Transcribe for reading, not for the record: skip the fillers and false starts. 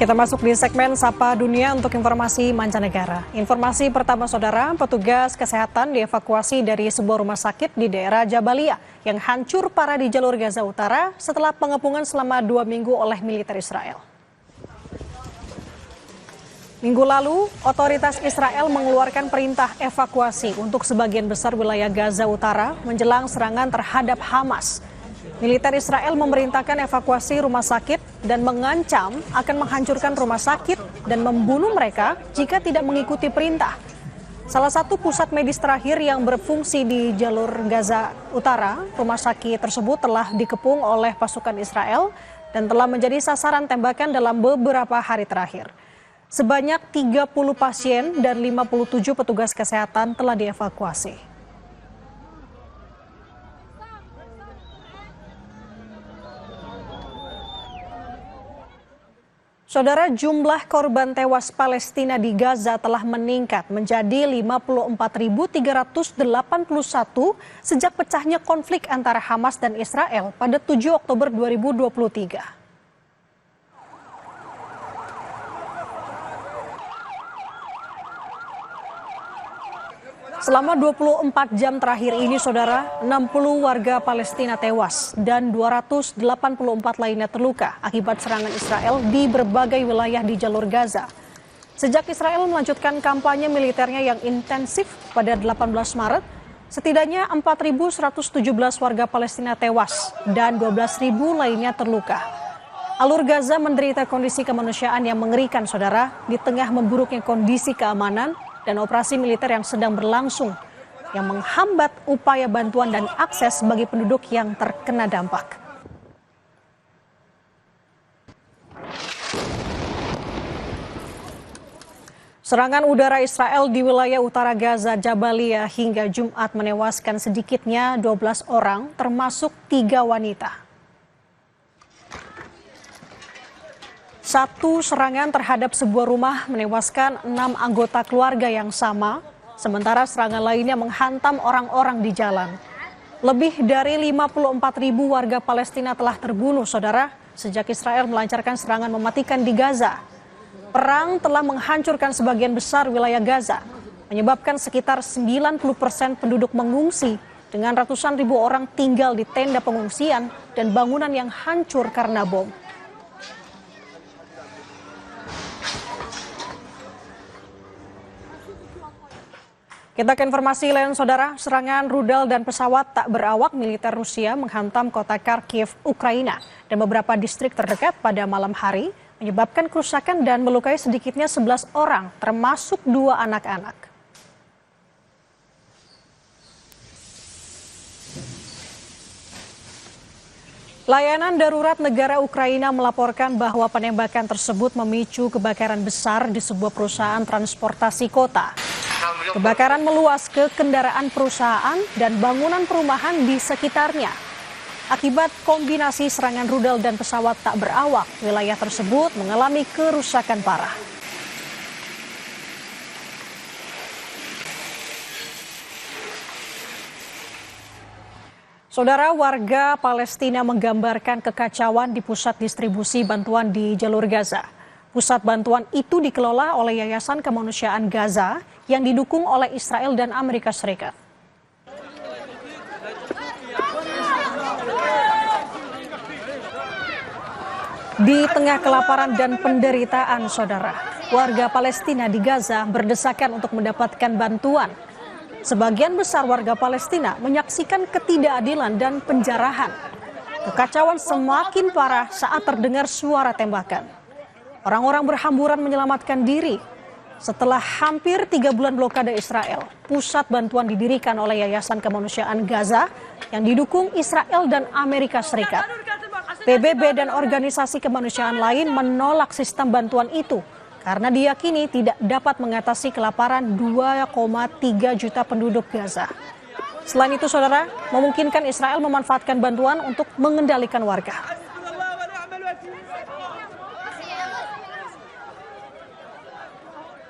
Kita masuk di segmen Sapa Dunia untuk informasi mancanegara. Informasi pertama saudara, petugas kesehatan dievakuasi dari sebuah rumah sakit di daerah Jabalia yang hancur parah di jalur Gaza Utara setelah pengepungan selama 2 minggu oleh militer Israel. Minggu lalu, otoritas Israel mengeluarkan perintah evakuasi untuk sebagian besar wilayah Gaza Utara menjelang serangan terhadap Hamas. Militer Israel memerintahkan evakuasi rumah sakit dan mengancam akan menghancurkan rumah sakit dan membunuh mereka jika tidak mengikuti perintah. Salah satu pusat medis terakhir yang berfungsi di jalur Gaza Utara, rumah sakit tersebut telah dikepung oleh pasukan Israel dan telah menjadi sasaran tembakan dalam beberapa hari terakhir. Sebanyak 30 pasien dan 57 petugas kesehatan telah dievakuasi. Saudara, jumlah korban tewas Palestina di Gaza telah meningkat menjadi 54.381 sejak pecahnya konflik antara Hamas dan Israel pada 7 Oktober 2023. Selama 24 jam terakhir ini, saudara, 60 warga Palestina tewas dan 284 lainnya terluka akibat serangan Israel di berbagai wilayah di jalur Gaza. Sejak Israel melanjutkan kampanye militernya yang intensif pada 18 Maret, setidaknya 4.117 warga Palestina tewas dan 12.000 lainnya terluka. Alur Gaza menderita kondisi kemanusiaan yang mengerikan, saudara, di tengah memburuknya kondisi keamanan dan operasi militer yang sedang berlangsung yang menghambat upaya bantuan dan akses bagi penduduk yang terkena dampak. Serangan udara Israel di wilayah utara Gaza Jabalia hingga Jumat menewaskan sedikitnya 12 orang termasuk 3 wanita. Satu serangan terhadap sebuah rumah menewaskan 6 anggota keluarga yang sama, sementara serangan lainnya menghantam orang-orang di jalan. Lebih dari 54.000 warga Palestina telah terbunuh, saudara, sejak Israel melancarkan serangan mematikan di Gaza. Perang telah menghancurkan sebagian besar wilayah Gaza, menyebabkan sekitar 90% penduduk mengungsi, dengan ratusan ribu orang tinggal di tenda pengungsian dan bangunan yang hancur karena bom. Kita ke informasi lain, saudara. Serangan rudal dan pesawat tak berawak militer Rusia menghantam kota Kharkiv, Ukraina, dan beberapa distrik terdekat pada malam hari, menyebabkan kerusakan dan melukai sedikitnya 11 orang, termasuk 2 anak-anak. Layanan darurat negara Ukraina melaporkan bahwa penembakan tersebut memicu kebakaran besar di sebuah perusahaan transportasi kota. Kebakaran meluas ke kendaraan perusahaan dan bangunan perumahan di sekitarnya. Akibat kombinasi serangan rudal dan pesawat tak berawak, wilayah tersebut mengalami kerusakan parah. Saudara, warga Palestina menggambarkan kekacauan di pusat distribusi bantuan di jalur Gaza. Pusat bantuan itu dikelola oleh Yayasan Kemanusiaan Gaza yang didukung oleh Israel dan Amerika Serikat. Di tengah kelaparan dan penderitaan, saudara, warga Palestina di Gaza berdesakan untuk mendapatkan bantuan. Sebagian besar warga Palestina menyaksikan ketidakadilan dan penjarahan. Kekacauan semakin parah saat terdengar suara tembakan. Orang-orang berhamburan menyelamatkan diri. Setelah hampir 3 bulan blokade Israel, pusat bantuan didirikan oleh Yayasan Kemanusiaan Gaza yang didukung Israel dan Amerika Serikat. PBB dan organisasi kemanusiaan lain menolak sistem bantuan itu karena diyakini tidak dapat mengatasi kelaparan 2,3 juta penduduk Gaza. Selain itu, saudara, memungkinkan Israel memanfaatkan bantuan untuk mengendalikan warga.